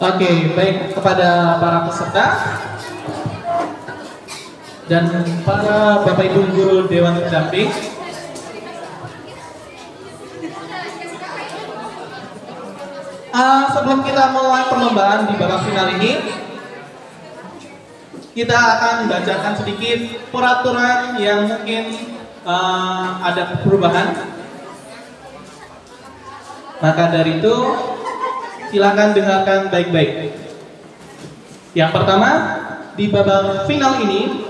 Oke, baik kepada para peserta dan para Bapak Ibu guru Dewan Pendamping. Sebelum kita mulai perlombaan di babak final ini, kita akan bacakan sedikit peraturan yang mungkin ada perubahan. Maka dari itu, silakan dengarkan baik-baik. Yang pertama, di babak final ini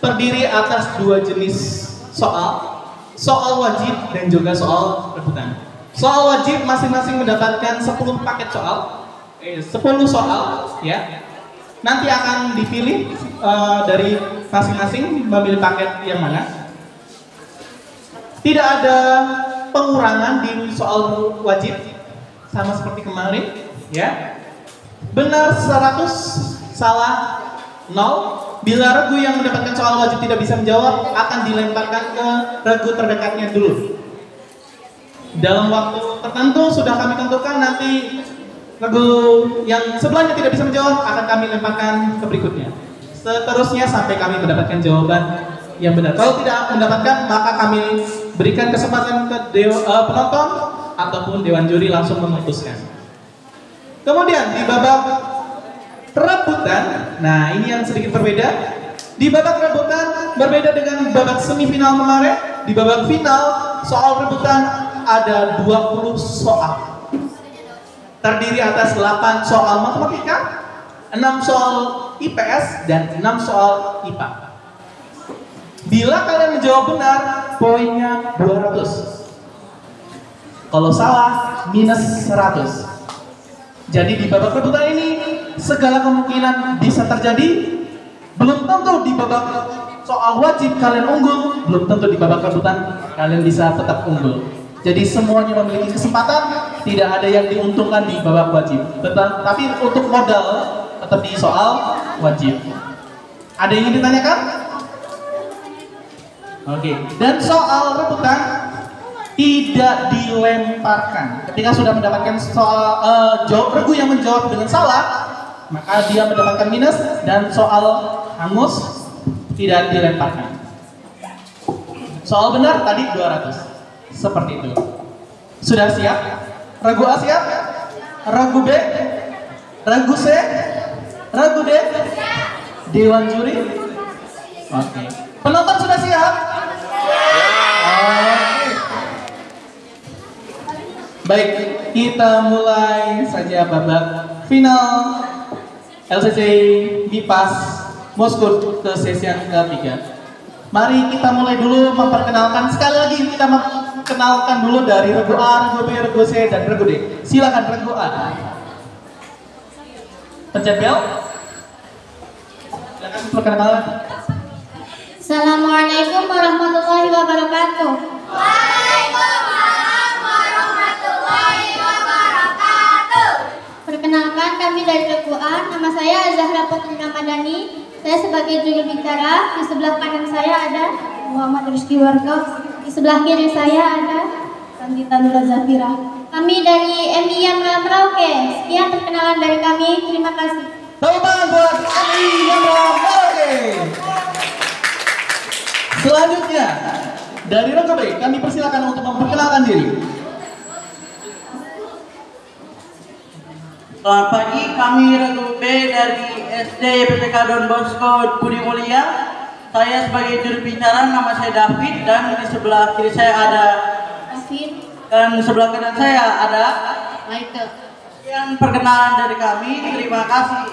terdiri atas dua jenis soal wajib dan juga soal rebutan. Soal wajib masing-masing mendapatkan 10 paket soal, 10 soal, ya. Nanti akan dipilih dari masing-masing memilih paket yang mana. Tidak ada pengurangan di soal wajib, sama seperti kemarin, ya. Benar 100, salah 0. Bila regu yang mendapatkan soal wajib tidak bisa menjawab, akan dilemparkan ke regu terdekatnya dulu. Dalam waktu tertentu sudah kami tentukan, nanti regu yang sebelahnya tidak bisa menjawab akan kami lemparkan ke berikutnya. Seterusnya sampai kami mendapatkan jawaban yang benar. Kalau tidak mendapatkan, maka kami berikan kesempatan ke penonton ataupun dewan juri langsung memutuskan. Kemudian di babak rebutan, nah ini yang sedikit berbeda. Di babak rebutan berbeda dengan babak semifinal kemarin. Di babak final soal rebutan ada 20 soal. Terdiri atas 8 soal matematika, 6 soal IPS, dan 6 soal IPA. Bila kalian menjawab benar, poinnya 200. Kalau salah, minus 100. Jadi di babak rebutan ini, segala kemungkinan bisa terjadi. Belum tentu di babak soal wajib kalian unggul, belum tentu di babak rebutan kalian bisa tetap unggul. Jadi semuanya memiliki kesempatan, tidak ada yang diuntungkan di babak wajib. Tapi untuk modal tetap di soal wajib. Ada yang ingin ditanyakan? Oke. Dan soal rebutan tidak dilemparkan. Ketika sudah mendapatkan soal regu yang menjawab dengan salah, maka dia mendapatkan minus, dan soal hangus tidak dilemparkan. Soal benar tadi 200. Seperti itu. Sudah siap? Regu A siap? Regu B? Regu C? Regu D? Dewan juri? Oke. Penonton sudah siap? Oke. Baik, kita mulai saja babak final LCC BIPAS Moskow ke sesi yang ketiga. Mari kita mulai dulu memperkenalkan. Sekali lagi kita memperkenalkan dulu dari regu A, regu B, regu C, dan regu D. Silakan regu A. Pencet bel. Silakan perkenalkan. Assalamualaikum warahmatullahi wabarakatuh. Waalaikumsalam warahmatullahi wabarakatuh. Perkenalkan, kami dari regu A. Nama saya Zahra Putri Ramadhani. Saya sebagai juru bicara. Di sebelah kanan saya ada Muhammad Rizky Warga. Di sebelah kiri saya ada Sandita Nura Zafira. Kami dari MIA Merauke. Sekian perkenalan dari kami. Terima kasih. Tepuk tangan buat MIA Merauke. Selanjutnya dari regu B, kami persilakan untuk memperkenalkan diri. Selamat pagi, kami regu B dari SD PTK Don Bosco Budi Mulia. Saya sebagai juru bicara, nama saya David, dan di sebelah kiri saya ada David. Dan sebelah kanan saya ada Michael. Yang perkenalan dari kami. Terima kasih.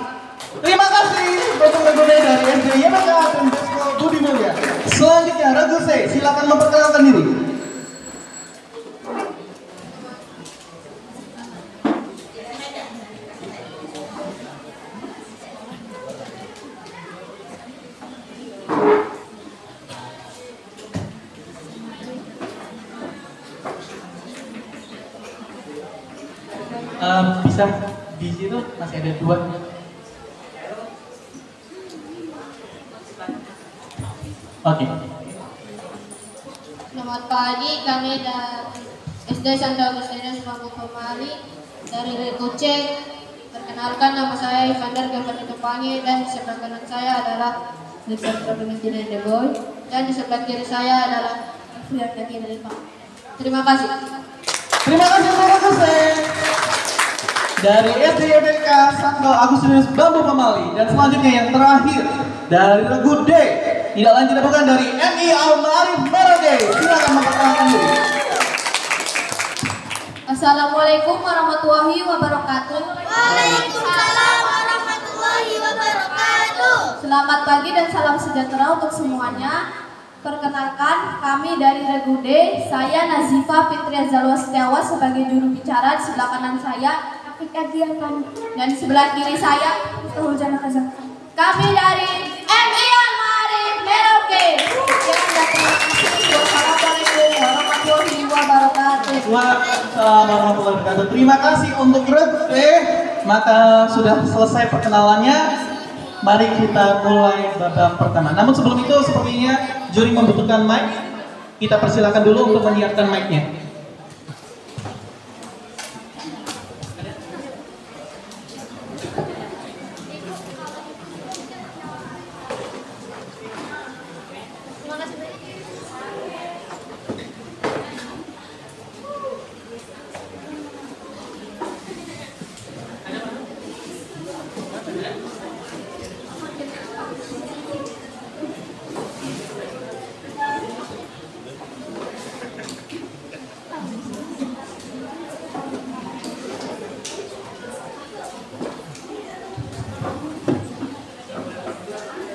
Terima kasih untuk regu B dari SD YPK Don Bosco Budi Mulia. Selanjutnya regu C, silakan memperkenalkan diri. Bisa di situ masih ada 2. Oke. Selamat pagi, kami dari SD Santa Agustinus Mangku Pemali dari regu C. Perkenalkan, Perkenalkan, nama saya Ivander Gavani Tupangi dan di sebelah kanan saya adalah Alexandra Clementina Deboy dan di sebelah kiri saya adalah Afrian Daki dari Pak. Terima kasih. Terima kasih dari SDYPK Santo Agustinus Bambu Pemali. Dan selanjutnya yang terakhir dari Regu D, tidak lain tidak bukan dari MI Al-Ma'arif Merauke. Silakan memperkenalkan diri. Assalamualaikum warahmatullahi wabarakatuh. Waalaikumsalam warahmatullahi wabarakatuh. Selamat pagi dan salam sejahtera untuk semuanya. Perkenalkan, kami dari Regu D, saya Nazifa Fitria Zalwa Setiawa sebagai juru bicara. Di sebelah kanan saya Afika Dian dan di sebelah kiri saya kami dari MI Al-Ma'arif Merauke. Wassalamualaikum warahmatullahi wabarakatuh. Waalaikumsalam warahmatullahi wabarakatuh. Terima kasih untuk Regu D. Maka sudah selesai perkenalannya. Mari kita mulai babak pertama. Namun sebelum itu sepertinya juri membutuhkan mic. Kita persilakan dulu untuk menyiapkan mic-nya.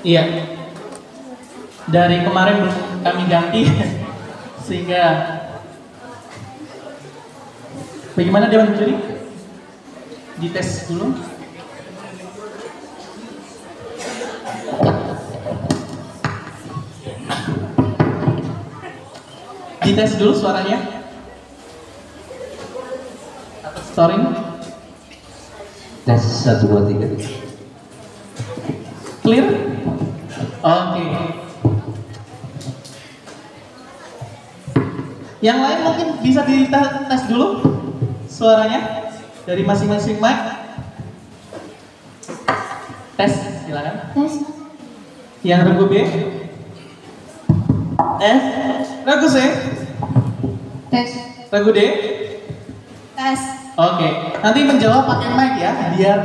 Iya, dari kemarin kami ganti sehingga bagaimana Dewan Juri? Dites dulu. Dites dulu suaranya. Storing. Tes 1, 2, 3. Clear? Oke. Yang lain mungkin bisa dites dulu suaranya dari masing-masing mic. Tes, silakan. Tes. Yang Regu B. Tes. Regu C. Tes. Regu D. Tes. Oke. Nanti menjawab pakai mic ya, biar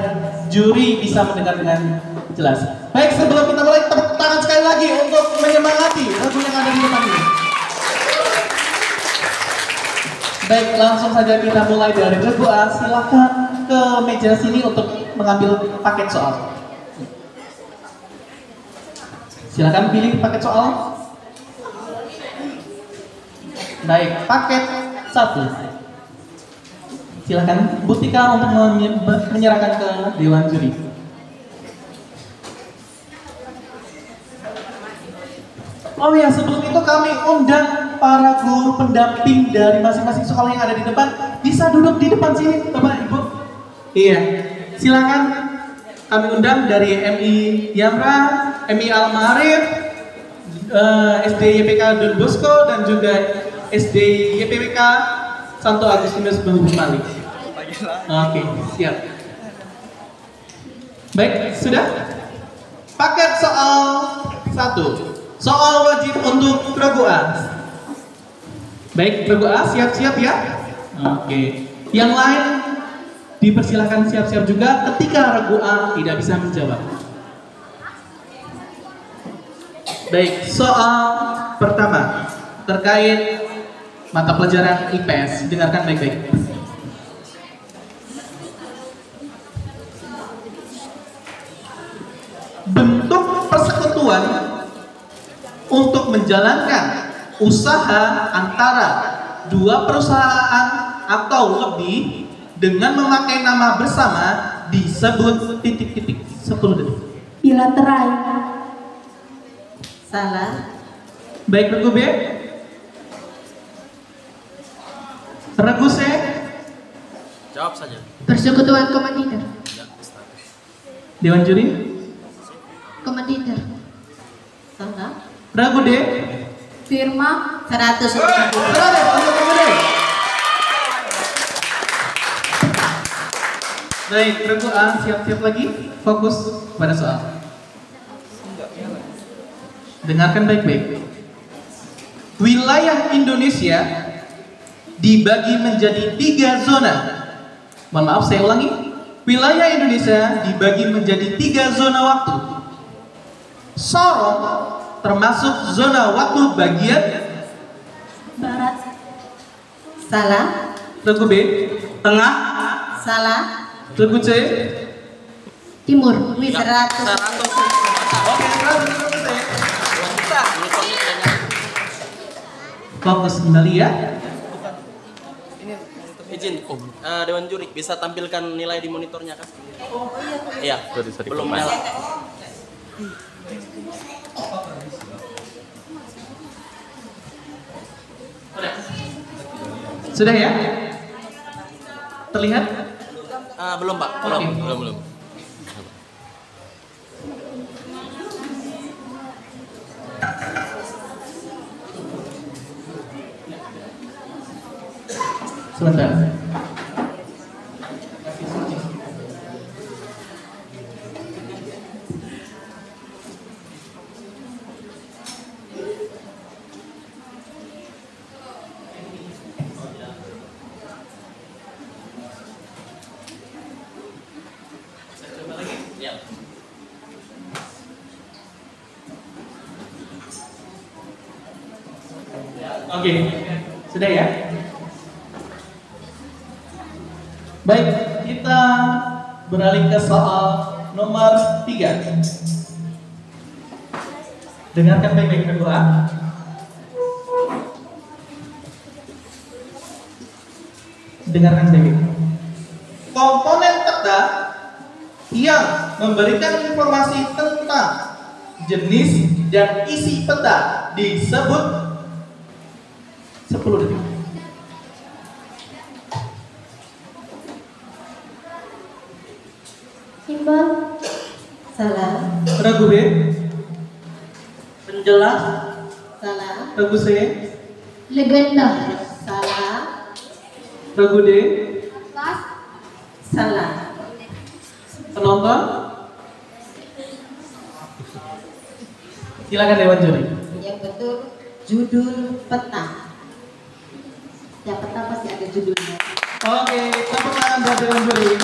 juri bisa mendengar dengan jelas. Baik, sebelum kita mulai, tepuk tangan sekali lagi untuk menyemangati Regu yang ada di depan ini. Baik, langsung saja kita mulai dari Regu A. Silakan ke meja sini untuk mengambil paket soal. Silakan pilih paket soal. Baik, paket 1. Silakan Butika untuk menyerahkan ke Dewan Juri. Oh ya, sebelum itu kami undang para guru pendamping dari masing-masing sekolah yang ada di depan. Bisa duduk di depan sini, Bapak Ibu. Iya, silakan kami undang dari MI Yamra, MI Al-Ma'arif, SD YPK Don Bosco, dan juga SD YPWK Santo Agustinus Bambu Pemali. Oke, siap. Baik, sudah? Paket soal 1. Soal wajib untuk Regu A. Baik, Regu A siap-siap ya. Oke. Yang lain dipersilakan siap-siap juga ketika Regu A tidak bisa menjawab. Baik, soal pertama terkait mata pelajaran IPS. Dengarkan baik-baik. Bentuk persekutuan untuk menjalankan usaha antara dua perusahaan atau lebih dengan memakai nama bersama disebut titik-titik 10 detik. Bilateral. Salah. Baik, Regu B. Regu C. Jawab saja. Persekutuan kompetitor. Dewan Juri. Kompetitor. Salah. Regu D. Firma 100. Selamat untuk Regu D. Baik, regu A siap-siap lagi. Fokus pada soal. Dengarkan baik-baik. Wilayah Indonesia dibagi menjadi 3 zona. Mohon maaf, saya ulangi. Wilayah Indonesia dibagi menjadi 3 zona waktu. Sorong termasuk zona waktu bagian Barat. Salah. regu B, Tengah. Salah. regu C. Timur. Wih, 100. Oke, regu C. Fokus kembali ya. Izin, Dewan Juri bisa tampilkan nilai di monitornya kan? Iya, belum nyala. Sudah ya? Terlihat? Belum Pak, belum. Sebentar. Oke, sudah ya? Baik, kita beralih ke soal nomor 3. Dengarkan baik-baik kedua. Dengarkan baik-baik. Komponen peta yang memberikan informasi tentang jenis dan isi peta disebut 10 detik. Simbol. Salah. Regu B, Penjelas. Salah. regu C, Legenda. Salah. regu D, Salah. penonton. Silakan Dewan Juri. Yang betul judul peta. Ya, peta pasti ada judulnya. Oke, tepuk tangan buat Dewan Juri.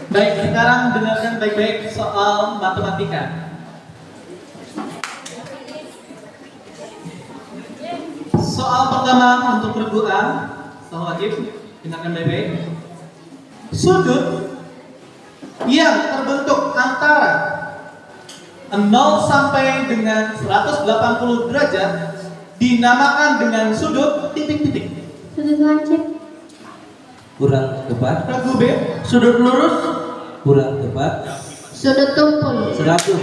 Baik, sekarang dengarkan baik-baik soal matematika. Soal pertama untuk regu A, soal wajib, dengarkan baik-baik. Sudut yang terbentuk antara 0 sampai dengan 180 derajat dinamakan dengan sudut titik-titik. Sudut lancip. Kurang tepat. Regu B, Sudut lurus. Kurang tepat. Sudut tumpul. 100.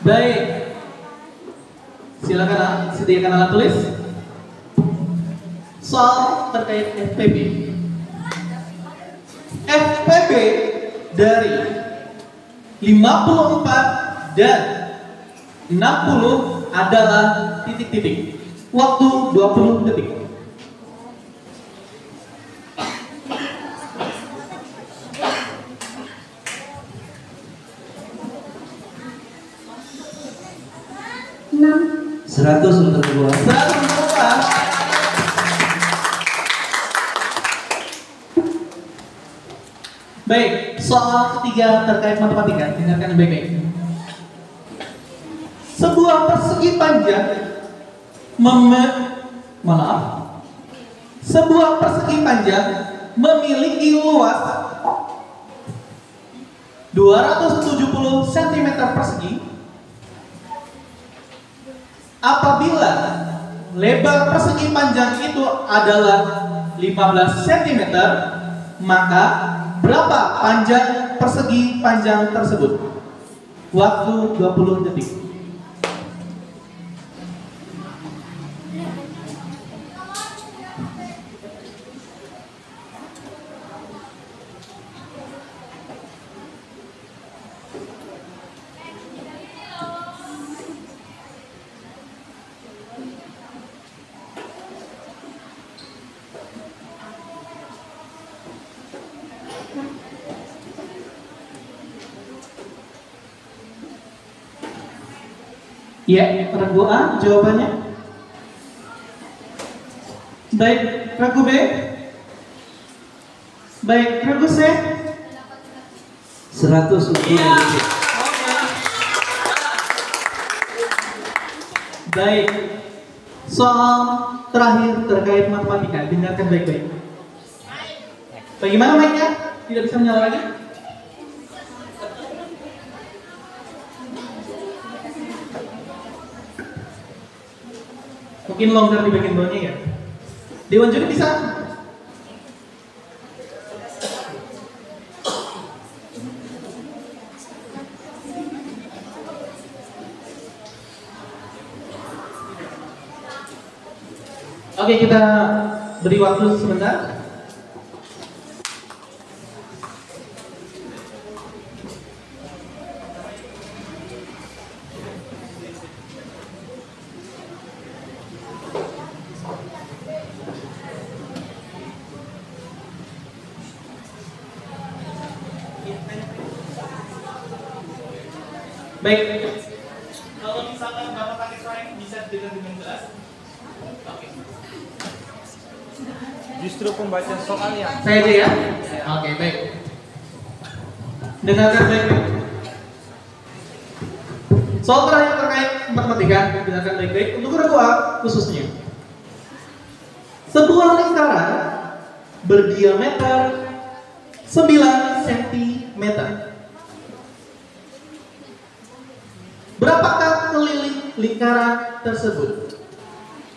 baik. Silakan sediakan alat tulis. Soal terkait FPB. FPB dari 54 dan 60 adalah titik-titik. Waktu 20 detik. Enam. 100 untuk kedua. 100 untuk apa? Baik, soal ketiga terkait matematika, dengarkan baik-baik. Sebuah persegi panjang sebuah persegi panjang memiliki luas 270 cm persegi apabila lebar persegi panjang itu adalah 15 cm, maka berapa panjang persegi panjang tersebut? Waktu 20 detik. Ya, regu A jawabannya. Baik, regu B. Baik, regu C. 100 untuk regu C. Baik, soal terakhir terkait matematika, dengarkan baik-baik. Bagaimana mic-nya? Tidak bisa menyala lagi? Mungkin longgar di bagian bawahnya ya. Dewan juri bisa? Oke, kita beri waktu sebentar. Baik, kalau misalkan Bapak Kadis Lain bisa dengar dengan jelas. Oke. Justru pembaca soalnya. Saya aja ya. Oke, baik. Dengarkan baik-baik. Soal terakhir terkait matematika, dengarkan baik-baik untuk regu A khususnya. Sebuah lingkaran berdiameter 9 cm. Berapakah keliling lingkaran tersebut?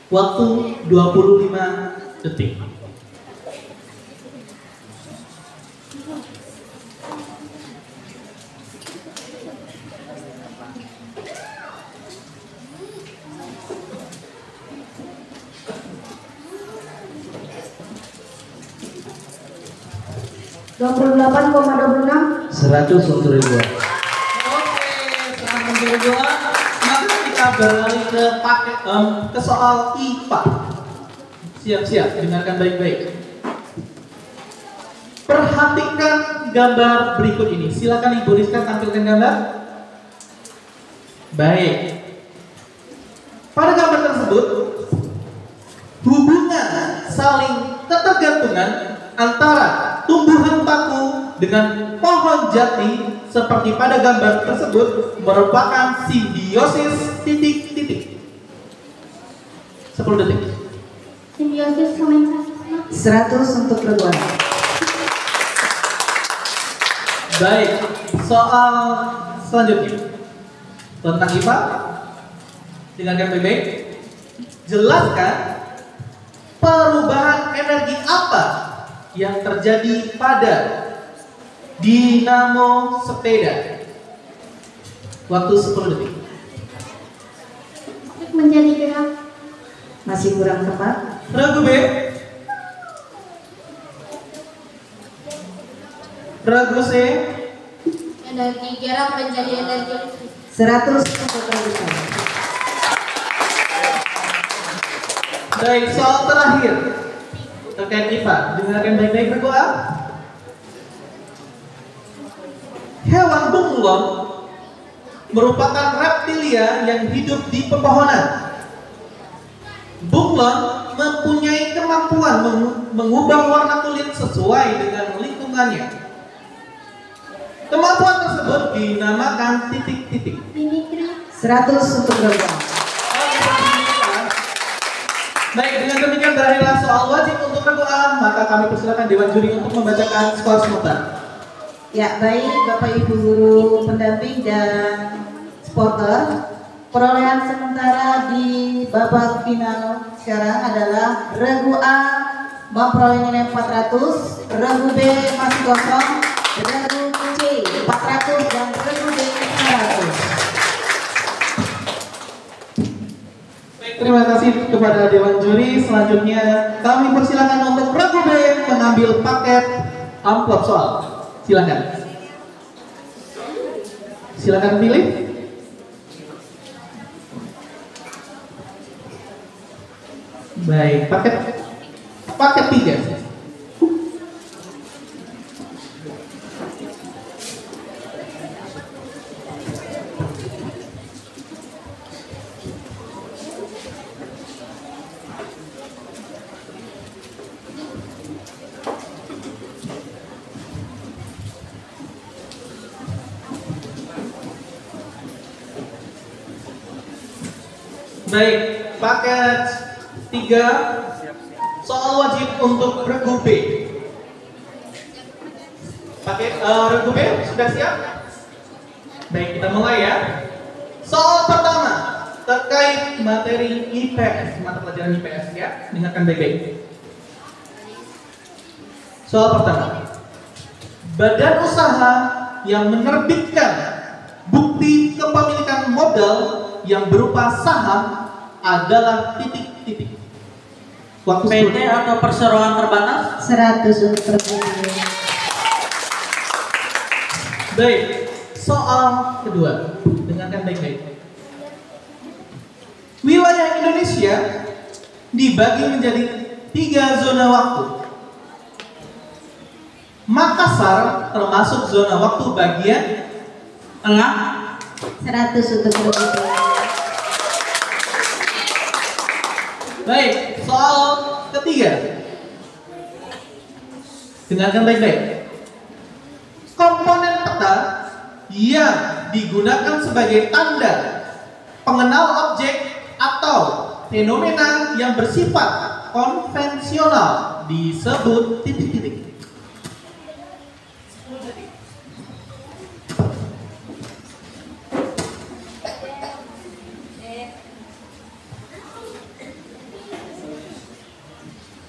Waktu 25 detik. $28,26. 100 untuk regu A. Kedua, maka kita beralih ke paket ke soal IPA. Siap-siap, dengarkan baik-baik. Perhatikan gambar berikut ini. Silakan Ibu Rizka tampilkan gambar. Baik. Pada gambar tersebut, hubungan saling ketergantungan antara tumbuhan paku dengan pohon jati seperti pada gambar tersebut merupakan simbiosis titik-titik. 10 detik. Simbiosis sama 100 untuk regu A. Baik, soal selanjutnya tentang IPA. Dengarkan baik-baik. Jelaskan perubahan energi apa yang terjadi pada dinamo sepeda. Waktu 10 detik. menjadi gerak. Masih kurang tepat. Regu B. Regu C. Energi gerak menjadi energi 100 untuk regu C. Baik, soal terakhir terkait IPA. Dengarkan baik-baik regu A. Hewan bunglon merupakan reptilia yang hidup di pepohonan. Bunglon mempunyai kemampuan mengubah warna kulit sesuai dengan lingkungannya. Kemampuan tersebut dinamakan titik-titik. Mimikri. 100 untuk regu A. Baik, dengan demikian berakhirlah soal wajib untuk regu A, maka kami persilakan Dewan Juri untuk membacakan skor sementara. Ya, baik Bapak Ibu guru pendamping dan supporter. Perolehan sementara di babak final sekarang adalah regu A memperoleh nilai 400, regu B masih kosong, regu C 400 dan regu D 100. Baik, terima kasih kepada Dewan Juri. Selanjutnya kami persilakan untuk regu B mengambil paket amplop soal. Silakan. Silakan pilih. Baik, paket 3. Baik, paket 3 soal wajib untuk regu B. Paket regu B sudah siap? Baik, kita mulai ya. Soal pertama terkait materi IPS, mata pelajaran IPS ya. Dengarkan baik-baik. Soal pertama. Badan usaha yang menerbitkan bukti kepemilikan modal yang berupa saham adalah titik-titik. Waktu PT atau perseroan terbatas? 100 untuk regu B. Baik, soal kedua. Dengarkan baik-baik. Wilayah Indonesia dibagi menjadi 3 zona waktu. Makassar termasuk zona waktu bagian Tengah? 100 untuk regu B. Baik, soal ketiga. Dengarkan baik-baik. Komponen peta yang digunakan sebagai tanda pengenal objek atau fenomena yang bersifat konvensional disebut titik-titik.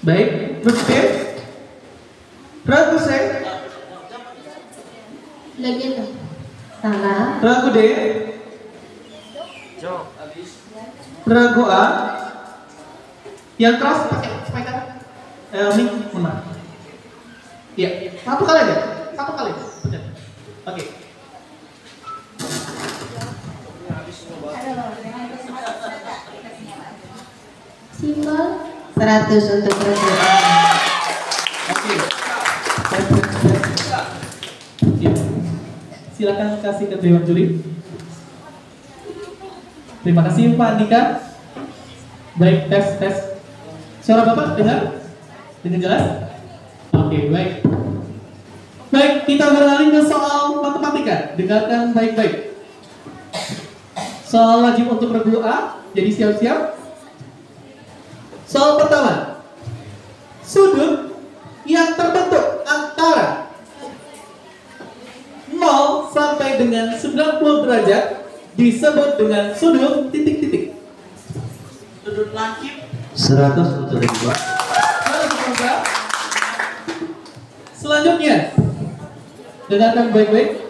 Baik, berpikir. Ragu C, Legenda. Salah. ragu D, ragu A. Yang keras pakai speaker. Mic, mana? Iya, satu kali aja. Satu kali. Betul. Oke. Simbol. 100 untuk regu A. Oke. Silakan kasih ke Dewan Juri. Terima kasih Pak Andika. Baik, tes. Suara Bapak dengar? Dengan jelas? Oke, baik. Baik, kita beralih ke soal matematika. Dengarkan baik-baik. Soal wajib untuk regu A, jadi siap-siap. Soal pertama. Sudut yang terbentuk antara 0 sampai dengan 90 derajat disebut dengan sudut titik-titik. Sudut lancip? 100 untuk regu A. Selanjutnya, dengarkan baik-baik.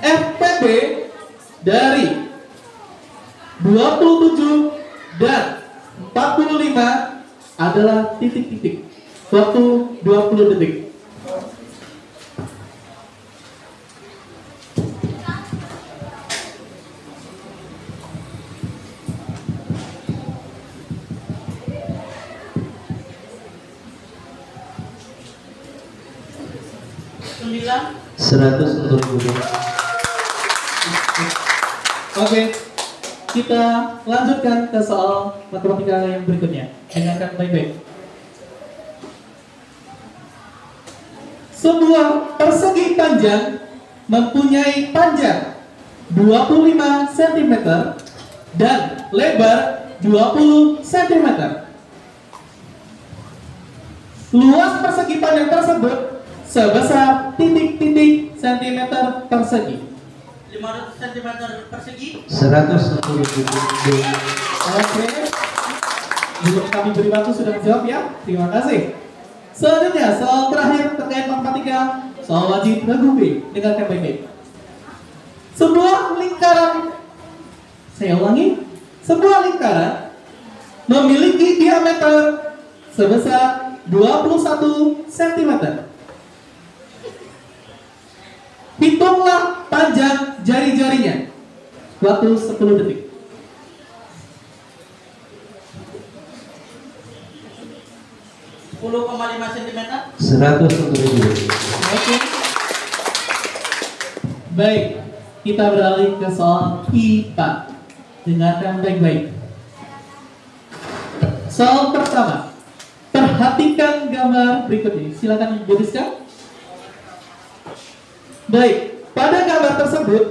FPB dari 27 dan 45 adalah titik-titik. Waktu 20 detik. Sembilan? 100 untuk regu B. Oke, kita lanjutkan ke soal matematika yang berikutnya. Dengarkan baik-baik. Sebuah persegi panjang mempunyai panjang 25 cm dan lebar 20 cm. Luas persegi panjang tersebut sebesar titik-titik cm persegi. 500 cm persegi? 100 untuk regu B. Oke. Guru kami beri waktu sudah menjawab ya. Terima kasih. Selanjutnya soal terakhir terkait matematika, soal wajib regu B. Dengarkan baik-baik. Sebuah lingkaran, saya ulangi, sebuah lingkaran memiliki diameter sebesar 21 cm. Hitunglah panjang jari-jarinya. Waktu 10 detik. 10,5 cm? 100 untuk regu B. Oke. Baik, kita beralih ke soal IPA. Dengarkan baik-baik. Soal pertama. Perhatikan gambar berikut ini. Silakan Bu Rizka. Baik, pada gambar tersebut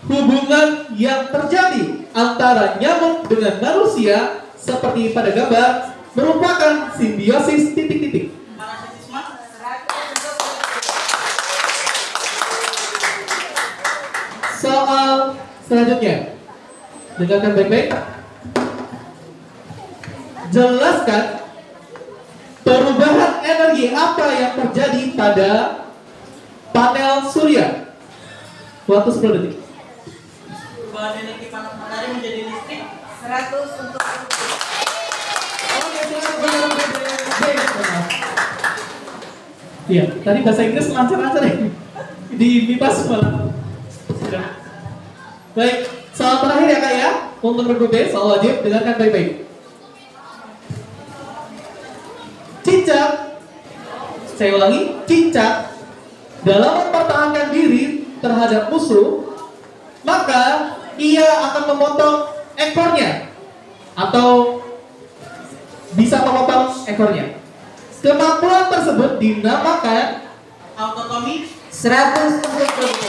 hubungan yang terjadi antara nyamuk dengan manusia seperti pada gambar merupakan simbiosis titik-titik. Soal selanjutnya, dengarkan baik-baik. Jelaskan perubahan energi apa yang terjadi pada panel surya. Waktu 10 detik. Perubahan energi panas matahari menjadi listrik 100 untuk Iya, tadi bahasa Inggris lancar-lancar ya. Di MIPAS malah. Baik, soal terakhir ya Kak ya. Untuk regu B, soal wajib, dengarkan baik-baik. Cicak, saya ulangi, cicak dalam mempertahankan diri terhadap musuh, maka ia akan memotong ekornya atau bisa memotong ekornya. Kemampuan tersebut dinamakan autotomi 100 untuk regu B.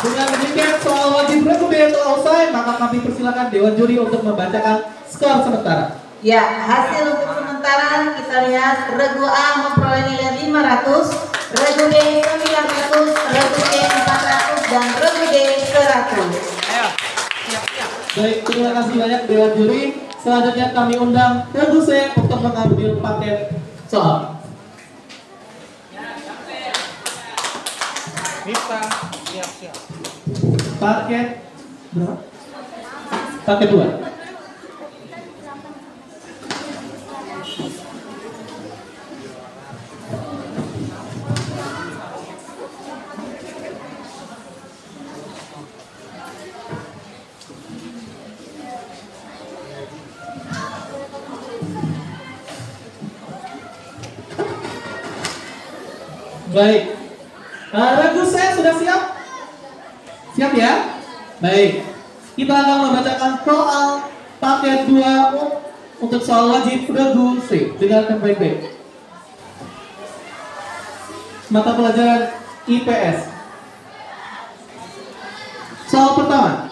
Dengan demikian soal wajib regu B telah usai, maka kami persilakan Dewan Juri untuk membacakan skor sementara. Ya, hasil untuk sementara kita lihat regu A memperoleh nilai 500, regu B 900, regu C 400, dan regu D 100. Baik, terima kasih banyak Dewan Juri. Selanjutnya kami undang regu C untuk mengambil paket soal. Bisa, siap-siap. Paket berapa? Paket 2. Baik, regu saya sudah siap? Siap ya? Baik, kita akan membacakan soal paket 2 untuk soal wajib regu C. Dengarkan baik-baik. Mata pelajaran IPS. Soal pertama,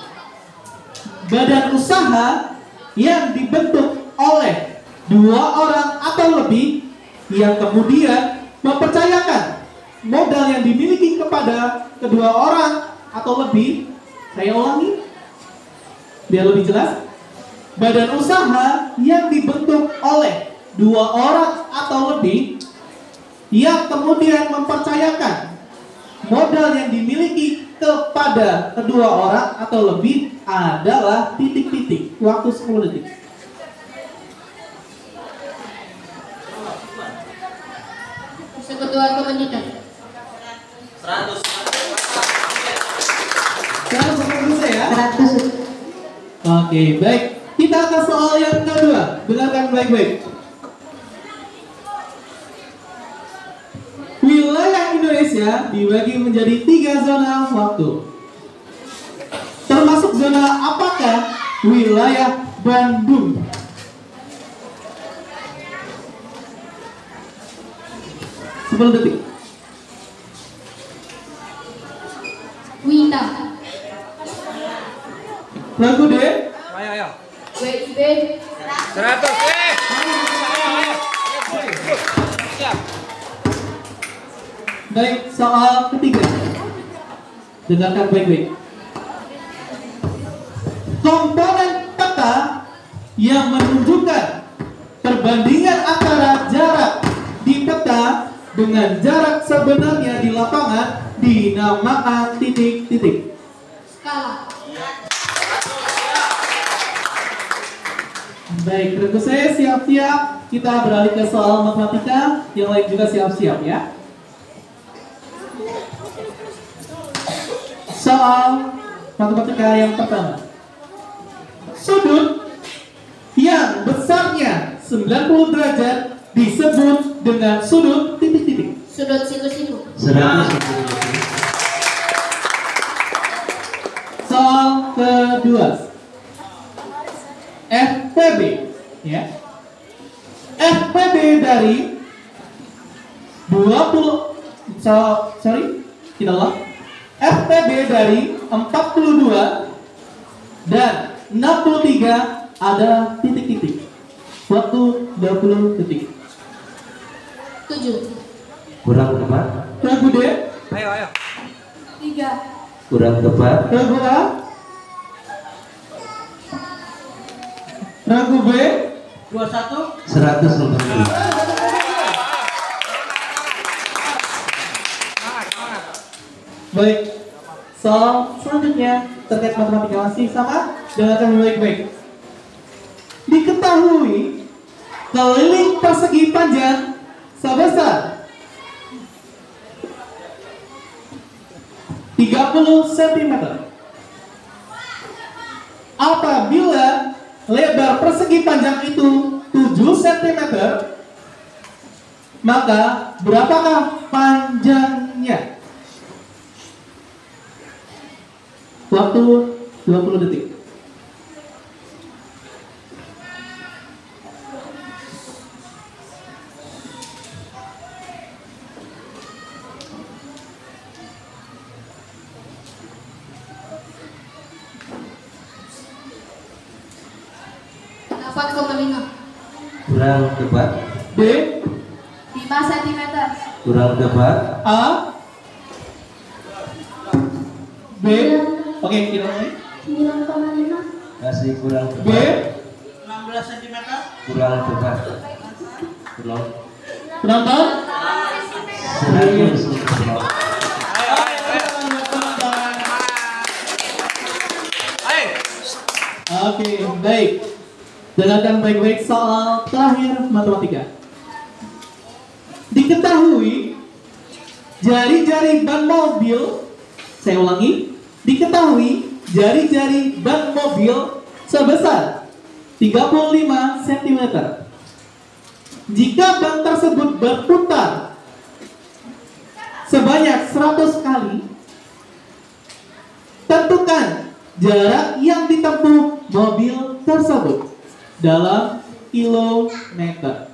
badan usaha yang dibentuk oleh 2 orang atau lebih yang kemudian mempercayakan modal yang dimiliki kepada kedua orang atau lebih. Saya ulangi biar lebih jelas. Badan usaha yang dibentuk oleh 2 orang atau lebih yang kemudian mempercayakan modal yang dimiliki kepada kedua orang atau lebih adalah titik-titik. Waktu 10 detik. Persekutuan Komunitas 100. Sekarang selesai ya. 100. Oke, baik. Kita ke soal yang kedua. Dengarkan baik-baik. Wilayah Indonesia dibagi menjadi 3 zona waktu. Termasuk zona apakah wilayah Bandung? Sebelum detik. Wita Lagu D. Ayo. WIB 100. Siap. Baik, soal ketiga. Dengarkan baik-baik. Komponen peta yang menunjukkan perbandingan antara jarak di peta dengan jarak sebenarnya di lapangan dinamakan titik-titik. Skala Baik, regu saya siap-siap. Kita beralih ke soal matematika. Yang lain juga siap-siap ya. Soal matematika yang pertama. Sudut yang besarnya 90 derajat disebut dengan sudut titik-titik. sudut siku-siku 100 untuk regu B. Soal kedua. FPB ya. FPB dari 20 sorry, tidak lah. FTB dari 42 dan 63 ada titik-titik. Waktu 20 detik. 7. Kurang tepat. Ragu D, Ayo. 3. Kurang tepat. ragu A, ragu B, 21. 100 untuk ibu. baik. Soal selanjutnya terkait matematika masih sama, dengarkan baik-baik. Diketahui keliling persegi panjang sebesar 30 cm. Apabila lebar persegi panjang itu 7 cm, maka berapakah panjangnya? Waktu 20 detik. Kurang tepat. B, 5 cm. Kurang tepat. A, B, oke, kita mulai. 9,5. Masih kurang B, tepat. 16 cm. Kurang tepat. Kurang. penonton. 100 untuk ibu. Oke, baik. Dengarkan baik-baik soal terakhir matematika. Diketahui jari-jari ban mobil, saya ulangi, diketahui jari-jari ban mobil sebesar 35 cm. Jika ban tersebut berputar sebanyak 100 kali, tentukan jarak yang ditempuh mobil tersebut dalam kilometer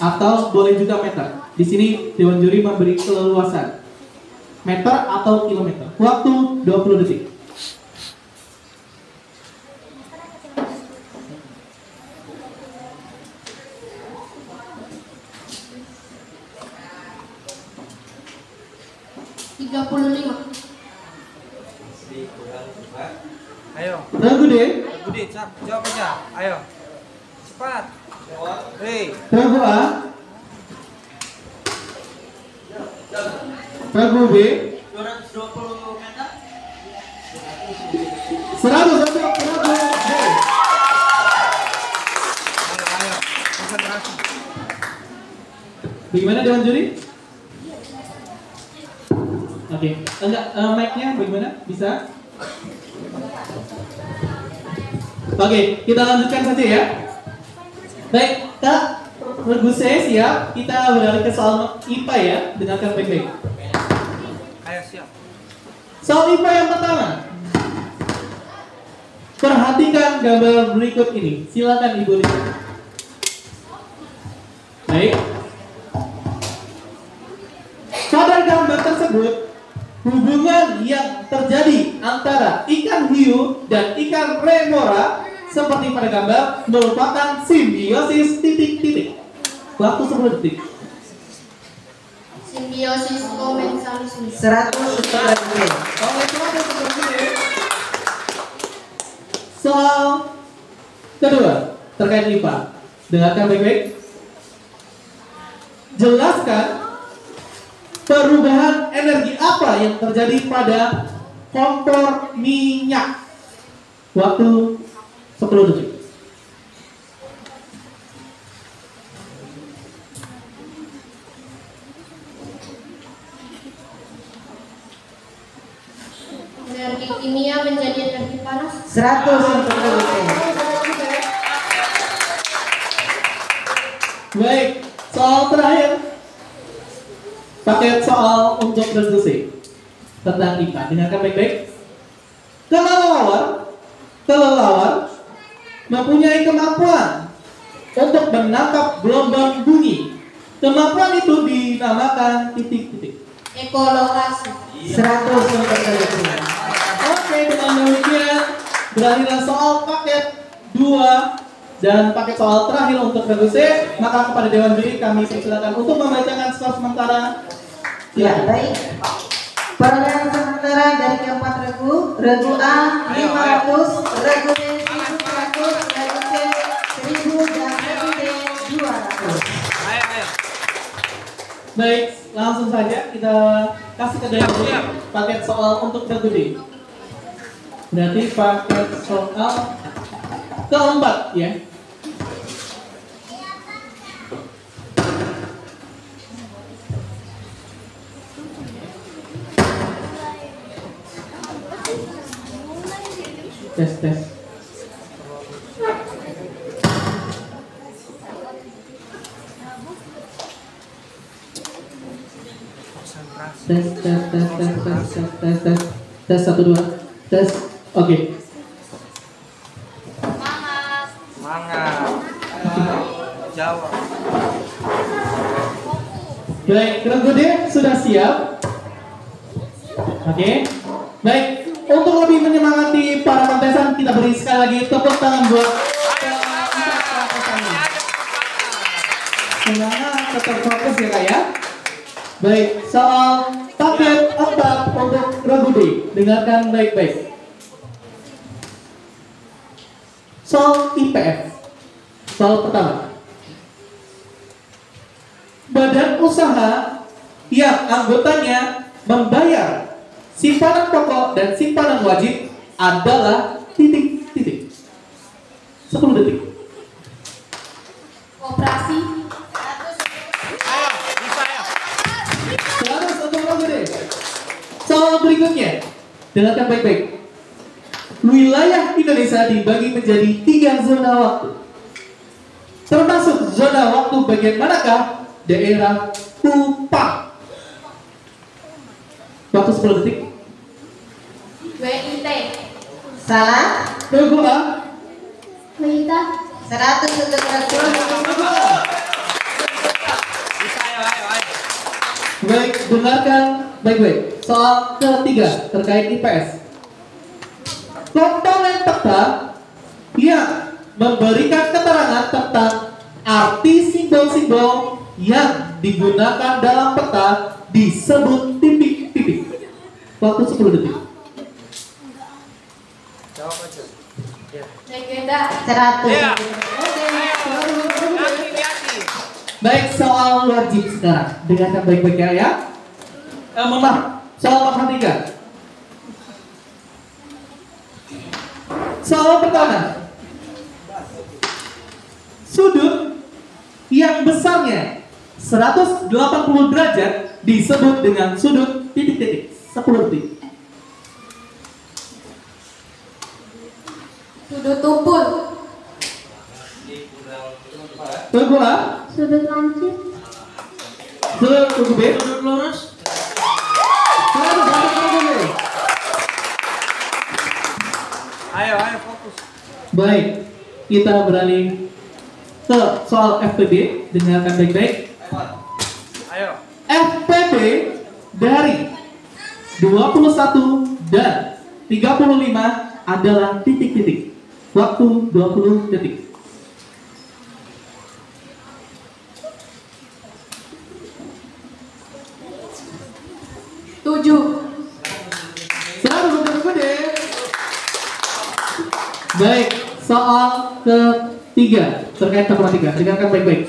atau boleh juga meter. Di sini Dewan Juri memberi keleluasan meter atau kilometer. Waktu 20 detik. Ayo. Ragu deh. Budi, jawab aja. Ayo. Cepat. Hei. Ragu A. Ragu B. 220 meter. 100 untuk ragu B. Ayo. Konsentrasi. Bagaimana Dewan Juri? Oke, enggak, mic-nya bagaimana? Bisa? Oke, kita lanjutkan saja ya. Baik, Kak, Regu saya siap. Kita beralih ke soal IPA ya. Dengarkan baik-baik. Ayo, siap. Soal IPA yang pertama. Perhatikan gambar berikut ini. Silakan Ibu lihat. Baik. Pada gambar tersebut, hubungan yang terjadi antara ikan hiu dan ikan remora seperti pada gambar merupakan simbiosis titik-titik. Waktu 10 detik. Simbiosis komensalisme. 100 untuk Ragu B. Oleh sebab itu seperti ini. Soal kedua terkait IPA. Dengarkan baik-baik. Jelaskan perubahan energi apa yang terjadi pada kompor minyak. Waktu 10 detik. Energi kimia menjadi energi panas. 100 untuk Ragu B. Baik, soal terakhir. Paket soal untuk diskusi tentang IPA. Dengarkan baik-baik. Kelelawar mempunyai kemampuan untuk menangkap gelombang bunyi. Kemampuan itu dinamakan titik-titik. Ekolokasi. 100 untuk regu A. Oke, dengan demikian berakhirlah soal paket 2 dan paket soal terakhir untuk regu C. Maka kepada Dewan Juri kami persilakan untuk membacakan skor sementara. Ya, baik. Perolehan sementara dari keempat regu A 500, regu B 1.100, regu C 1.000 dan regu D 200. Ayo. Baik, langsung saja kita kasih ke Dewan Juri paket soal untuk regu D. Berarti paket soal keempat ya. Tes. Tes 1 2 tes. Oke. Semangat. Jawab. Baik, regu D sudah siap. Oke. Baik, untuk lebih menyemangati para kontesan, kita beri sekali lagi tepuk tangan buat keempat kontesannya. Semangat, tetap fokus ya Kak ya. Baik, soal paket 4 untuk regu D. Dengarkan baik-baik. Soal IPF. Soal pertama. Badan usaha yang anggotanya membayar simpanan pokok dan simpanan wajib adalah titik-titik. 10 detik. Koperasi. Ayo, bisa ya. 100 untuk regu D. Soal berikutnya, dengarkan baik-baik. Wilayah Indonesia dibagi menjadi 3 zona waktu. Termasuk zona waktu bagian manakah? Daerah Kupang. Waktu 10 detik. WIT. Salah. Regu A. Wanita. 100 untuk regu A. Bisa ayo. Baik, dengarkan baik-baik. Soal ketiga terkait IPS. Komponen peta yang memberikan keterangan tentang arti simbol-simbol yang digunakan dalam peta disebut titik-titik. Waktu 10 detik. Jawab aja. Legenda. 100. Iya. Oke, Hati-hati. baik, soal wajib sekarang. Dengarkan baik-baik ya. Mohon maaf, soal matematika. Soal pertama. Sudut yang besarnya 180 derajat disebut dengan sudut titik-titik. 10 detik. Sudut tumpul. Tunggu A. Sudut lancip. Tunggu B. Sudut lurus. Ayo fokus. Baik, kita beralih ke soal FPB. Dengarkan baik-baik. Ayo. FPB dari 21 dan 35 adalah titik-titik. Waktu 20 detik. Selamat berkuda. Baik, soal ketiga terkait matematika. Dengarkan baik-baik.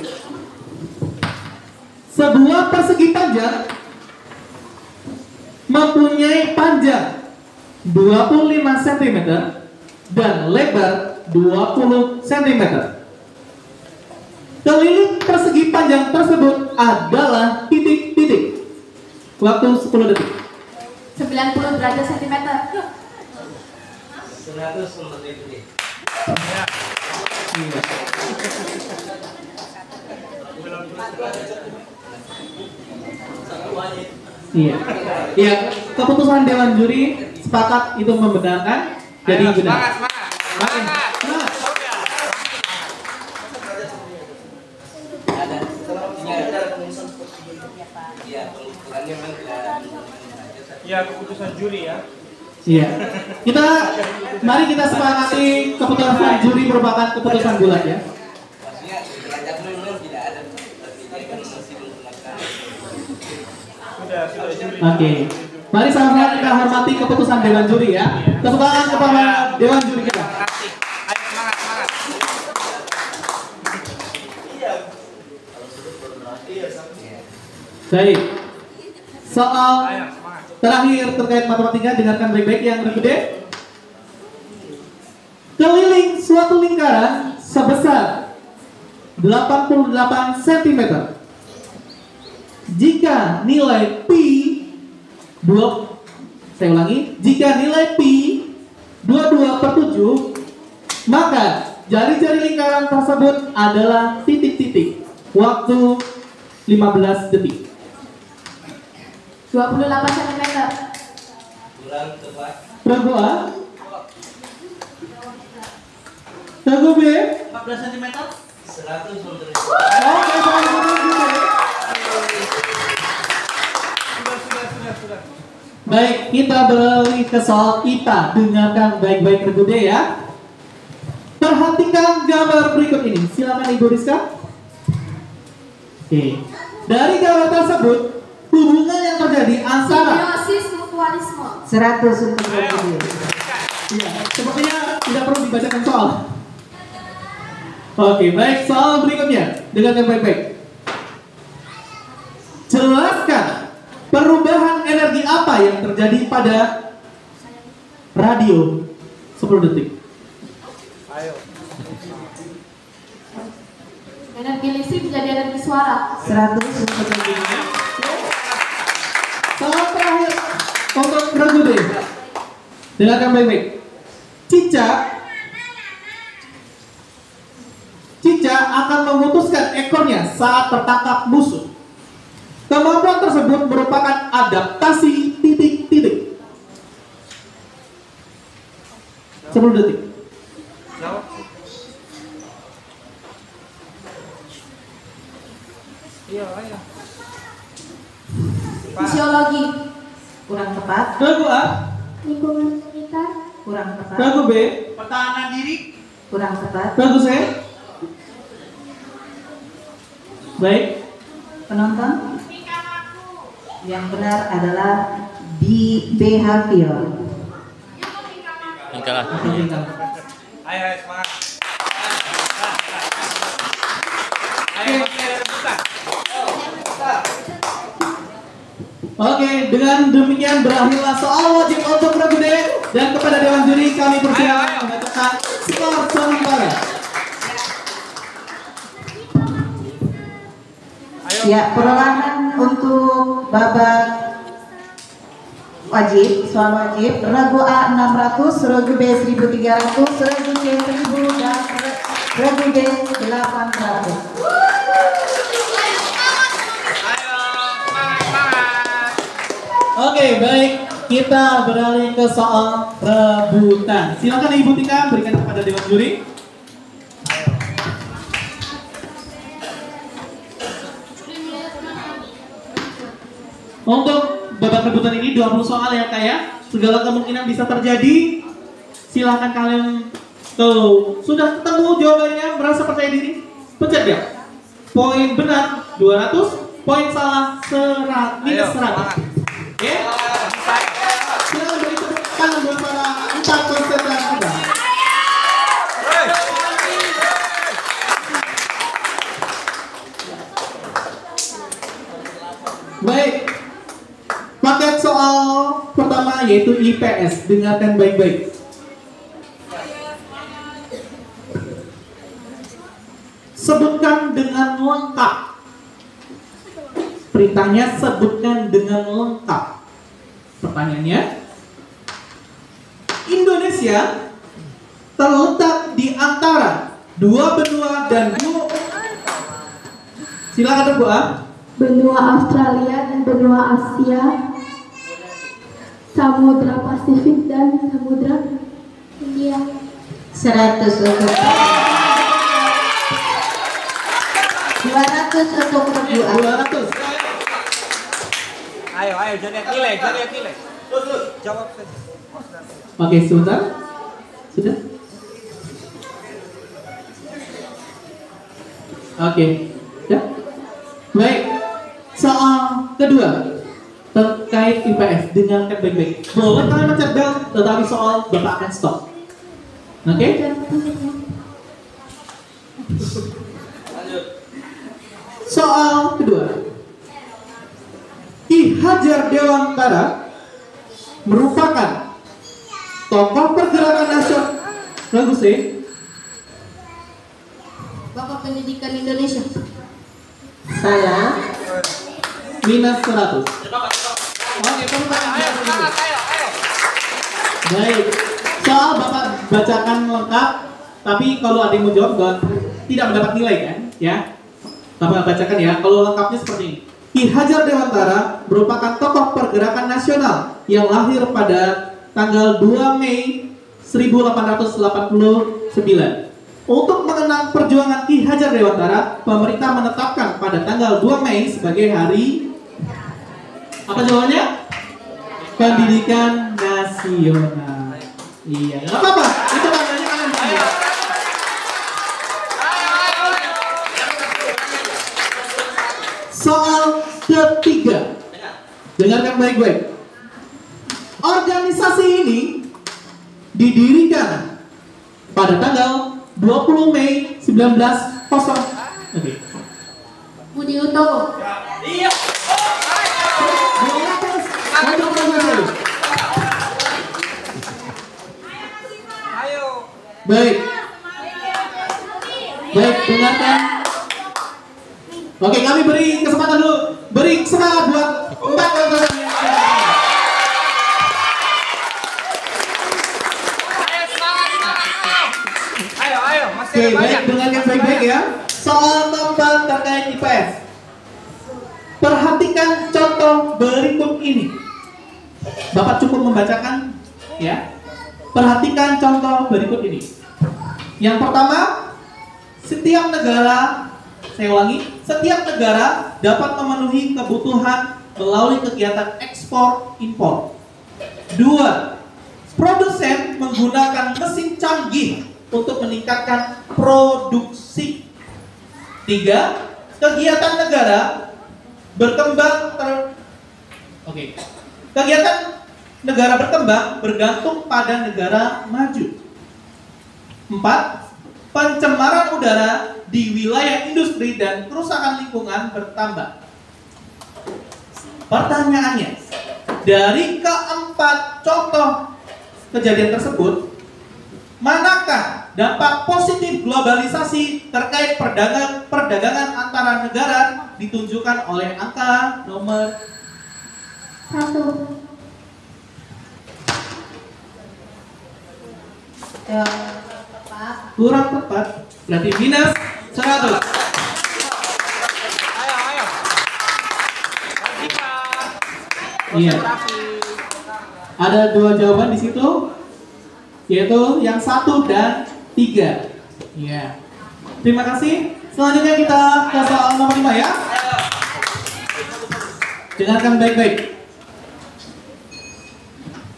Sebuah persegi panjang mempunyai panjang 25 cm dan lebar 20 cm. Keliling persegi panjang tersebut adalah titik-titik. Waktu 10 detik. 90 derajat sentimeter. 100 untuk detik. Iya. Iya. Iya, keputusan Dewan Juri sepakat itu membenarkan. Jadi Ayo, benar. semangat. Ada. Ini ada rumusan seperti ini. Iya. pengukurannya memang tidak. Ya, keputusan juri ya. Iya. Mari kita sepakati keputusan juri merupakan keputusan bulat ya. Maksudnya derajat memang tidak ada, tapi dia kan masih menggunakan. Sudah juri. Oke. Mari sama-sama kita hormati keputusan dewan juri ya. Tepuk tangan kepada dewan juri kita. Ayo semangat. Baik. Soal Ayo semangat. terakhir terkait matematika, dengarkan baik-baik yang gede. Keliling suatu lingkaran sebesar 88 cm. Jika nilai pi saya ulangi, jika nilai pi 22/7, maka jari-jari lingkaran tersebut adalah titik-titik. Waktu 15 detik. 28 cm. Kurang tepat. Ragu A. Ragu B. 14 cm. 100 Oke, saudara. Sudah. baik, kita beralih ke soal IPA. Dengarkan baik-baik Regu D ya. Perhatikan gambar berikut ini. Silakan Ibu Rizka. Oke. Dari gambar tersebut, hubungan yang terjadi antara Simbiosis mutualisme. 100 untuk Regu D. Iya, sepertinya tidak perlu dibacakan soal. Oke, baik, soal berikutnya. Dengarkan baik-baik. Jelaskan perubahan energi apa yang terjadi pada radio. 10 detik. Ayo. Energi listrik menjadi energi suara. 100 untuk Regu D. Soal terakhir untuk Regu D. Dengarkan baik-baik. Cicak akan memutuskan ekornya saat tertangkap musuh. Kemampuan tersebut merupakan adaptasi titik-titik. 10 detik. Jawab. Iya, ayo. Fisiologi. Kurang tepat. Regu A. Lingkungan sekitar. Kurang tepat. Regu B. Pertahanan diri. Kurang tepat. Regu C. Baik. Penonton? Yang benar adalah di behavior. Lingkaran. Ayo semangat. Ayo masih ada rebutan. Oke, dengan demikian berakhirlah soal wajib untuk Regu D, dan kepada Dewan Juri kami persilakan membacakan skor sementara. Ya, perolehan untuk babak wajib, soal wajib, Regu A 600, Regu B 1300, Regu C 1000, dan Regu D 800. Oke, baik, kita beralih ke soal rebutan. Silakan Ibu Tika berikan kepada Dewan Juri. Untuk babak rebutan ini 20 soal ya Kak ya. Segala kemungkinan bisa terjadi. Silahkan kalian tuh sudah ketemu jawabannya, merasa percaya diri, pencet ya. Poin benar 200, poin salah minus 100. Oke? Silahkan beri tepuk tangan buat para 4 peserta kita. Baik. Paket soal pertama yaitu IPS. Dengarkan baik-baik. Sebutkan dengan lengkap. Perintahnya sebutkan dengan lengkap. Pertanyaannya, Indonesia terletak di antara dua benua dan dua. Silakan Bu A. Benua Australia dan benua Asia, Samudra Pasifik dan Samudra India. 100 untuk 200 untuk Regu A. 200. Ayo, jangan lihat nilai, jangan lihat nilai. Jawab saja. Oke, sebentar. Sudah? Oke. Ya. Baik. Soal kedua terkait IPS, dengarkan baik-baik. Boleh kalian mencet bel, tetapi soal Bapak akan stop. Oke? Soal kedua. Ki Hajar Dewantara merupakan tokoh pergerakan nasional. Bagus ya? Bapak Pendidikan Indonesia. Salah. Minus 100. Oke, baik. Soal Bapak bacakan lengkap, tapi kalau ada yang mau jawab tidak mendapat nilai kan? Ya. Bapak bacakan ya. Kalau lengkapnya seperti ini. Ki Hajar Dewantara merupakan tokoh pergerakan nasional yang lahir pada tanggal 2 Mei 1889. Untuk mengenang perjuangan Ki Hajar Dewantara, pemerintah menetapkan pada tanggal 2 Mei sebagai hari apa jawabannya? Pendidikan Nasional. Iya, nggak apa-apa. Itu tandanya kalian bisa. Soal ketiga, dengarkan baik-baik. Organisasi ini didirikan pada tanggal 20 Mei 1900. Oke. Budi Utomo. Iya. Ayo. Baik. Baik, dengarkan. Oke, kami beri kesempatan dulu. Beri semangat buat 4 orang. Ayo, masih Oke, ada banyak. baik, dengarkan baik-baik ya. Soal tambal terkait IPS. Perhatikan contoh berikut ini. Bapak cukup membacakan ya. Perhatikan contoh berikut ini. Yang pertama, setiap negara, saya ulangi, setiap negara dapat memenuhi kebutuhan melalui kegiatan ekspor impor. 2. Produsen menggunakan mesin canggih untuk meningkatkan produksi. 3. Kegiatan negara berkembang Kegiatan negara berkembang bergantung pada negara maju. 4. Pencemaran udara di wilayah industri dan kerusakan lingkungan bertambah. Pertanyaannya, dari keempat contoh kejadian tersebut, manakah dampak positif globalisasi terkait perdagangan antara negara ditunjukkan oleh angka nomor 1. kurang tepat, berarti minus 100. Ayo. Iya. Ada 2 jawaban di situ, yaitu yang 1 dan 3. Iya. Terima kasih. Selanjutnya kita ke soal nomor 5 ya. Dengarkan baik-baik.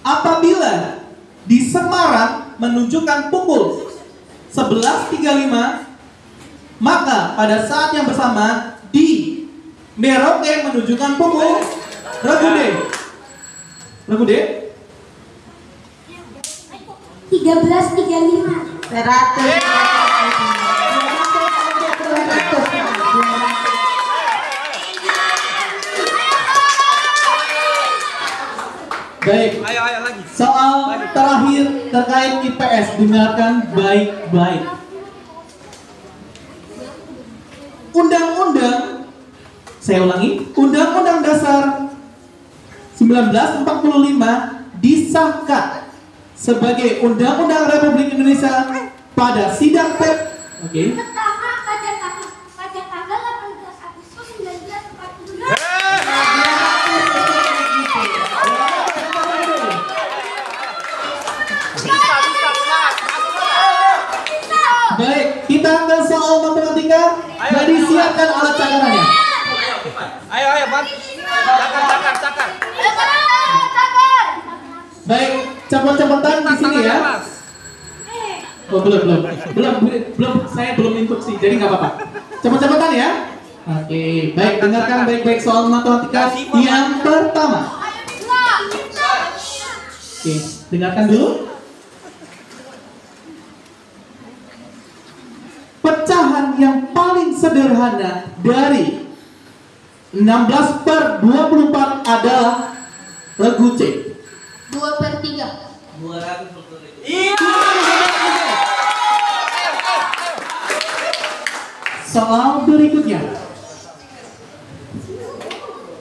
Apabila di Semarang menunjukkan pukul 11.35, maka pada saat yang bersamaan di Merauke menunjukkan pukul Ragude. 13.35. 100. Baik. Ayo lagi. Soal terakhir terkait IPS, dengarkan baik-baik. Undang-undang, saya ulangi, Undang-Undang Dasar 1945 disahkan sebagai Undang-Undang Republik Indonesia pada sidang Oke. Pertama pada tanggal 18 Agustus 1942. Baik, kita ke soal matematika. Jadi siapkan alat cakarannya. Ayo, Bang. Cakar. Baik, cepet-cepetan di sini ya. Oh, belum. Saya belum instruksi, jadi nggak apa-apa. Cepet-cepetan ya. Oke, baik, dengarkan baik-baik soal matematika yang pertama. Oke, dengarkan dulu. Pecahan yang paling sederhana dari 16/24 adalah regu C. 2/3. 200. Iya. Soal berikutnya.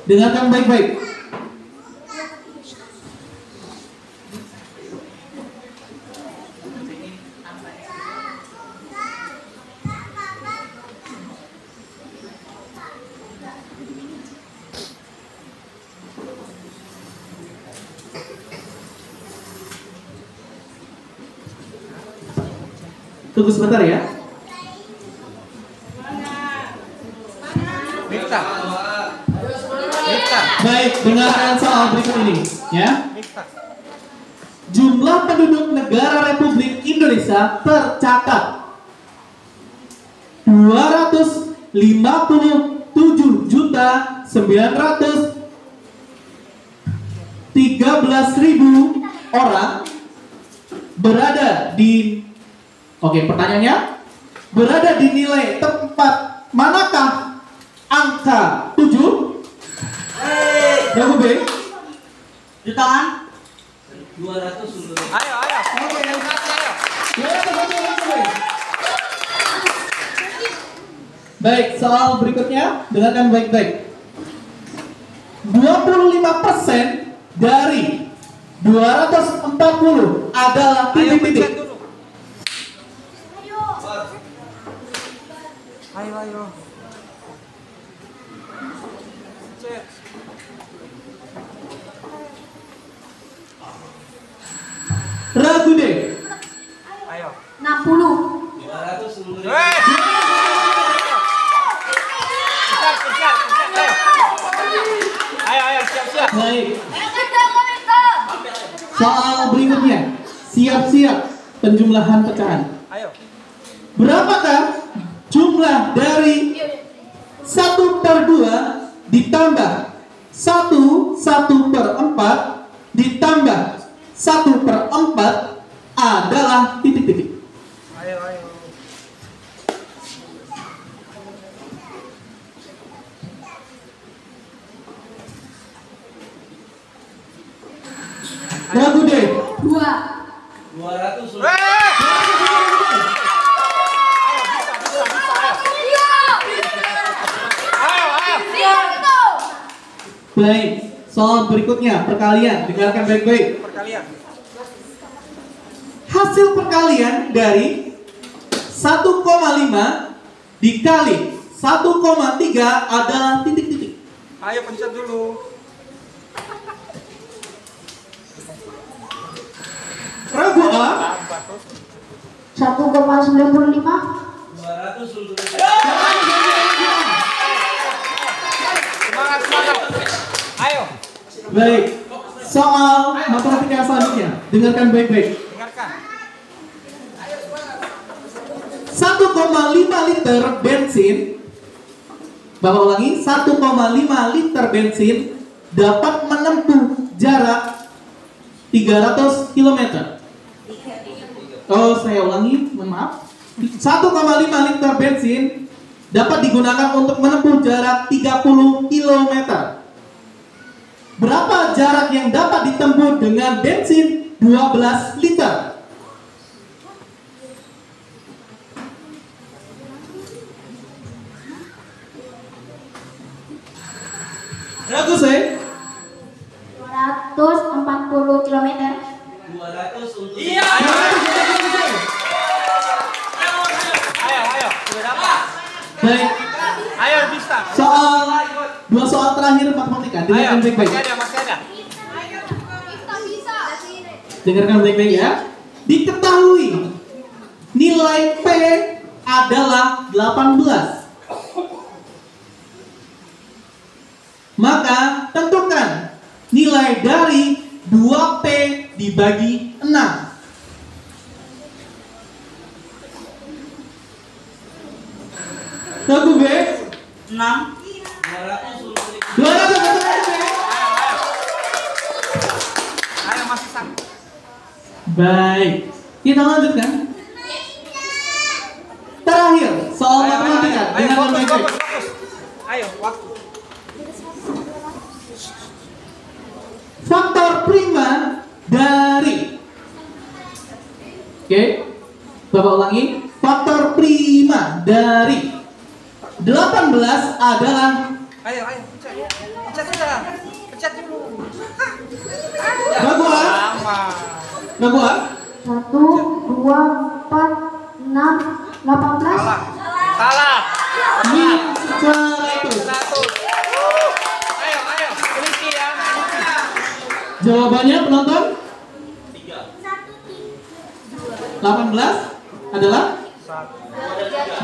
Dengarkan baik-baik. Tunggu sebentar ya. Miftah. Baik, dengarkan soal berikut ini ya. Jumlah penduduk negara Republik Indonesia tercatat 257.913.000 orang berada di. Oke, pertanyaannya, berada di nilai tempat manakah angka 7? Berapa B? Jutaan. 200 untuk. Ayo. Oke. Baik, soal berikutnya dengarkan baik-baik. 25% dari 240 adalah titik-titik. Ayo. Cek. Ragu deh. Ayo. 60. 200 untuk. Kejar. Ayo, siap. Baik. Soal berikutnya, siap-siap penjumlahan pecahan. Ayo. Berapakah jumlah dari 1/2 ditambah 1/4 ditambah 1/4 adalah titik-titik. Ayo. Ragu deh. 2. 200 untuk. Baik, soal berikutnya perkalian, dengarkan baik-baik. Perkalian. Hasil perkalian dari 1,5 dikali 1,3 adalah titik-titik. Ayo pencet dulu. Ragu A. 1,95. 200 untuk. Semangat. Ayo. Baik, soal matematika selanjutnya, dengarkan baik-baik. Dengarkan. 1,5 liter bensin, Bapak ulangi, 1,5 liter bensin dapat menempuh jarak 300 km. Oh, saya ulangi, mohon maaf. 1,5 liter bensin dapat digunakan untuk menempuh jarak 30 km. Berapa jarak yang dapat ditempuh dengan bensin 12 liter? Ragu saya? 240 km. 200 untuk. Iya. Ayo. Sudah dapat. Baik, Ayo bisa. dua soal terakhir matematika. Dengarkan baik-baik. Masih ada. Dengarkan baik-baik ya. Diketahui nilai P adalah 18. Maka tentukan nilai dari 2P dibagi 6. Regu B 6. 200 untuk regu B. Ayo masih sang. Baik, kita lanjutkan. Terakhir, soal matematika. Ayo Dengarkan fokus, baik-baik. fokus, fokus. Ayo, waktu. Faktor prima dari. Oke, Bapak ulangi. Faktor prima dari 18 adalah. Ayo, pencet. Pencet sudah. Pencet dulu. Bagus. Lama. Bagus. 1, 2, 4, 6, 18. Salah. Min 100. 100. Ayo, teliti ya. Jawabannya penonton? 18 adalah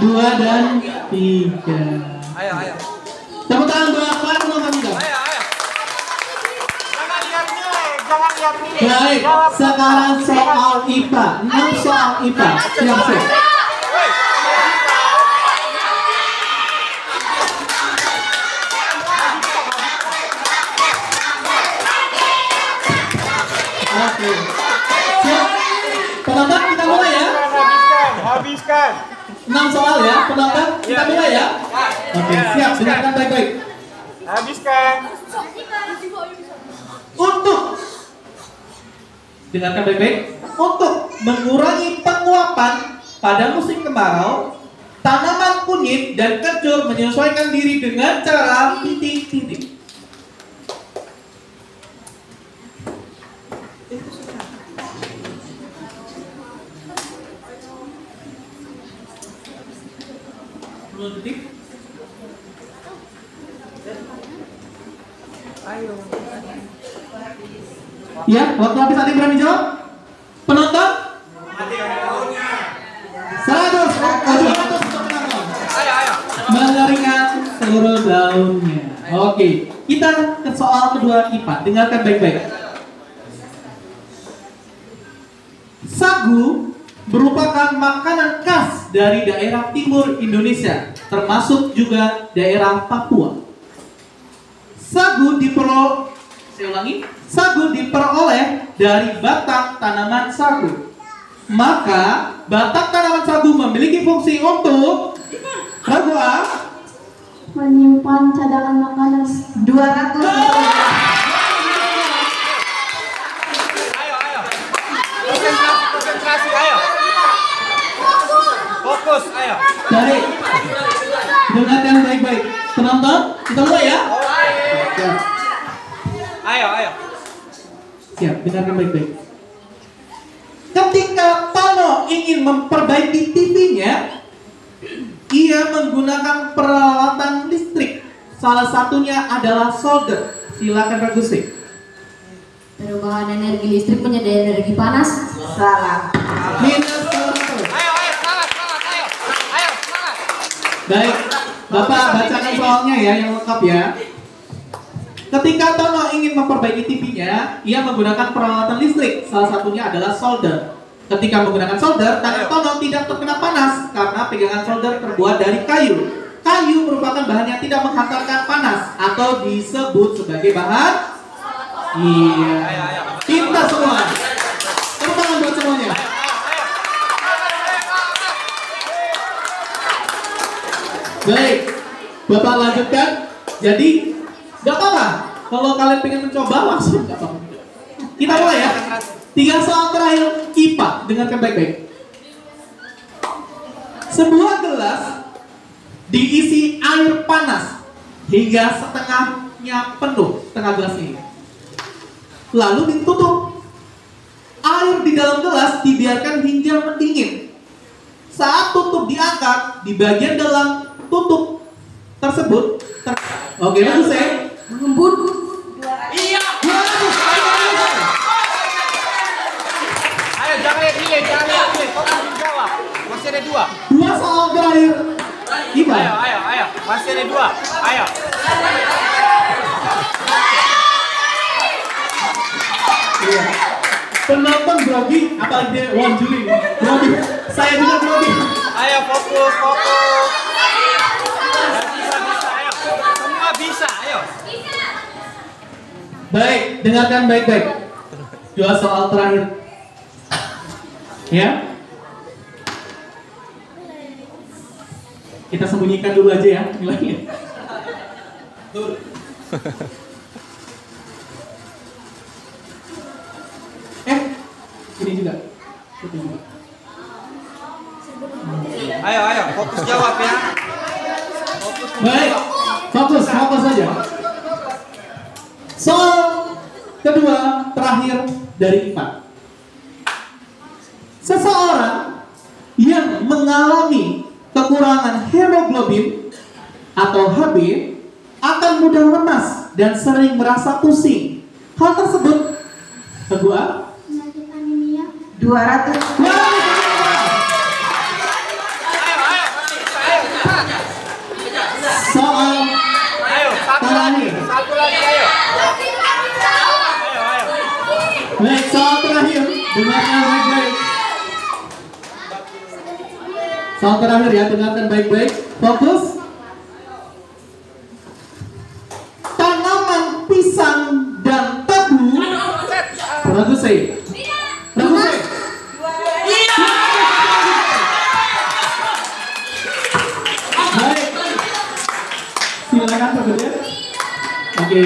2 dan 3. Ayo. Tepuk tangan buat para penonton kita. Ayo. Jangan lihat nilai, jangan lihat nilai. Baik, sekarang soal IPA. 6 soal IPA. Siap-siap. Woi. Oke. Siap. Penonton kita mulai ya. Habiskan. 6 soal ya, penonton kita mulai ya. Oke, siap. Dengarkan baik-baik. Habiskan. Untuk dengarkan baik-baik. Untuk mengurangi penguapan pada musim kemarau, tanaman kunyit dan kencur menyesuaikan diri dengan cara titik-titik. Detik. Ayo. Ya, waktu habis ada yang berani jawab? Penonton? 100. 200 untuk penonton. Ayo. Mengeringan seluruh daunnya. Oke, kita ke soal kedua IPA. Dengarkan baik-baik. Sagu merupakan makanan khas dari daerah timur Indonesia, termasuk juga daerah Papua. Sagu diperoleh dari batang tanaman sagu. Maka batang tanaman sagu memiliki fungsi untuk Menyimpan cadangan makanan. 200. Ayo. Konsentrasi, ayo. Fokus, ayo. Baik, dengarkan baik-baik. Penonton, kita mulai ya. Siap. Ayo. Siap, dengarkan baik-baik. Ketika Tono ingin memperbaiki TV-nya, ia menggunakan peralatan listrik. Salah satunya adalah solder. Silakan Pak Gusik. Perubahan energi listrik menjadi energi panas. Salah. Minus 100. Ayo, semangat, ayo. Ayo, semangat. Baik, Bapak bacakan soalnya ya yang lengkap ya. Ketika Tono ingin memperbaiki TV-nya, ia menggunakan peralatan listrik. Salah satunya adalah solder. Ketika menggunakan solder, tangan Tono tidak terkena panas karena pegangan solder terbuat dari kayu. Kayu merupakan bahan yang tidak menghantarkan panas atau disebut sebagai bahan. Iya. Cinta semua. Tepuk tangan buat semuanya. Baik, Bapak lanjutkan. Jadi, gak apa-apa. Kalau kalian pengen mencoba, langsung gak apa-apa. Kita mulai ya. 3 soal terakhir IPA. Dengarkan baik-baik. Sebuah gelas diisi air panas hingga setengahnya penuh, setengah gelas ini. Lalu ditutup. Air di dalam gelas dibiarkan hingga mendingin. Saat tutup diangkat, di bagian dalam tutup tersebut oke, bagus ya. Mengembun. Iya. Ayo, jangan lihat nilai. Fokus dijawab. Masih ada 2. 2 soal terakhir IPA. Ayo. Masih ada 2. Ayo. Iya. Penonton grogi, apalagi Dewan Juri. Grogi. Saya juga grogi. Ayo fokus, fokus. Bisa, ayo. Semua bisa, ayo. Baik, dengarkan baik-baik. Dua soal terakhir. Ya. Kita sembunyikan dulu aja ya nilainya. Ini juga. Itu juga. Ayo, fokus jawab ya. Baik, fokus saja. Soal kedua terakhir dari IPA. Seseorang yang mengalami kekurangan hemoglobin atau HB akan mudah lemas dan sering merasa pusing. Hal tersebut kedua Penyakit anemia. 200. Soal Ayo, satu lagi, ayo. baik, soal terakhir. Dengarkan baik-baik. Soal terakhir ya, dengarkan baik-baik. Fokus. Tanaman pisang dan tebu. Ragu saya. Baik. Silakan bekerja. Oke.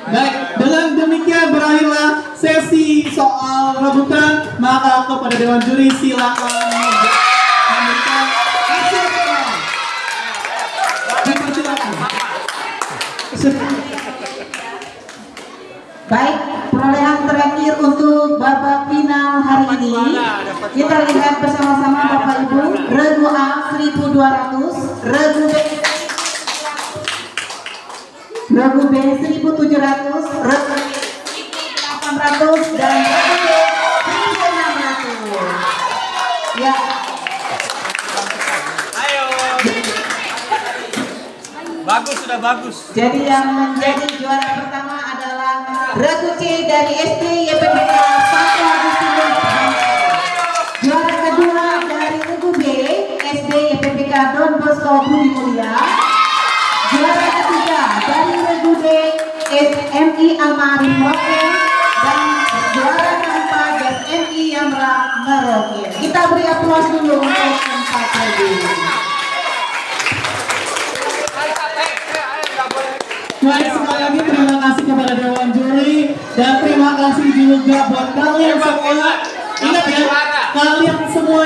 Baik, dengan demikian berakhirlah sesi soal rebutan. Maka kepada Dewan Juri silakan memberikan hasil soal. Dipersilakan. Baik, perolehan terakhir untuk babak final hari ini. Kita lihat bersama-sama Bapak Ibu. Regu A 1200, Regu B 1700, Regu C 800 dan Regu D 1600. Ya. Ayo. Bagus, sudah bagus. Jadi yang menjadi juara pertama adalah Regu C dari SD YPPK 1 Agustinus. Juara kedua dari Regu B SD YPPK Don Bosco Budi Mulia. Juara ketiga dari Regu D SMI Almarhum Merauke dan juara keempat dari SMI Yamra Merauke. Kita beri aplaus dulu untuk keempat regu. Baik, sekali lagi terima kasih kepada Dewan Juri dan terima kasih juga buat kalian semua. Ingat ya, kalian semua